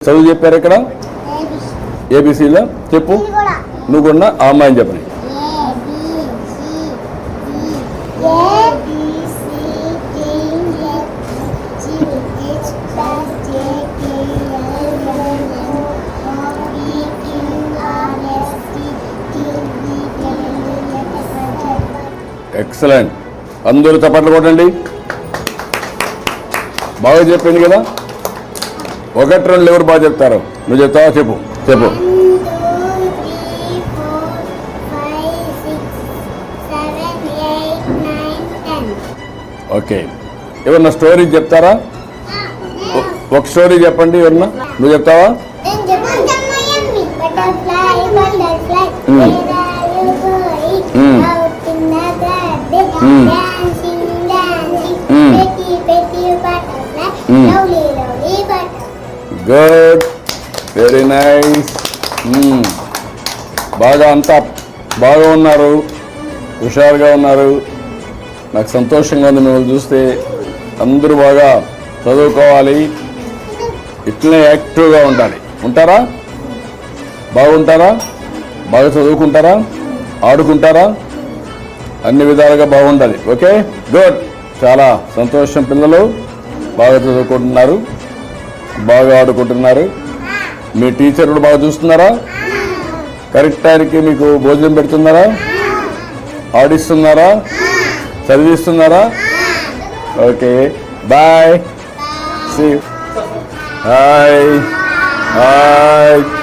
చదువు చెప్పారు ఇక్కడ ఏబిసిలో చెప్పు. నువ్వు కూడా ఆ అమ్మాయిని చెప్పని. ఎక్సలెంట్. అందరూ చప్పట్లు కొట్టండి. బాగా చెప్పింది కదా. ఒకటి రెండు ఎవరు బాగా చెప్తారు? నువ్వు చెప్తావా? చెప్పు చెప్పు. ఓకే. ఎవరన్నా స్టోరీ చెప్తారా? ఒక స్టోరీ చెప్పండి. ఎవరన్నా నువ్వు చెప్తావా? Good, very nice. బాగా అంతా బాగా ఉన్నారు, హుషారుగా ఉన్నారు. నాకు సంతోషంగా ఉంది మిమ్మల్ని చూస్తే. అందరూ బాగా చదువుకోవాలి, ఇట్లనే యాక్టివ్గా ఉండాలి. ఉంటారా? బాగుంటారా? బాగా చదువుకుంటారా? ఆడుకుంటారా? అన్ని విధాలుగా బాగుండాలి. Okay, good. చాలా సంతోషం. పిల్లలు బాగా చదువుకుంటున్నారు, బాగా ఆడుకుంటున్నారు. మీ టీచర్ కూడా బాగా చూస్తున్నారా? కరెక్ట్ టైంకి మీకు భోజనం పెడుతున్నారా? ఆడిస్తున్నారా? చదివిస్తున్నారా? Okay, bye. See. Hi hi.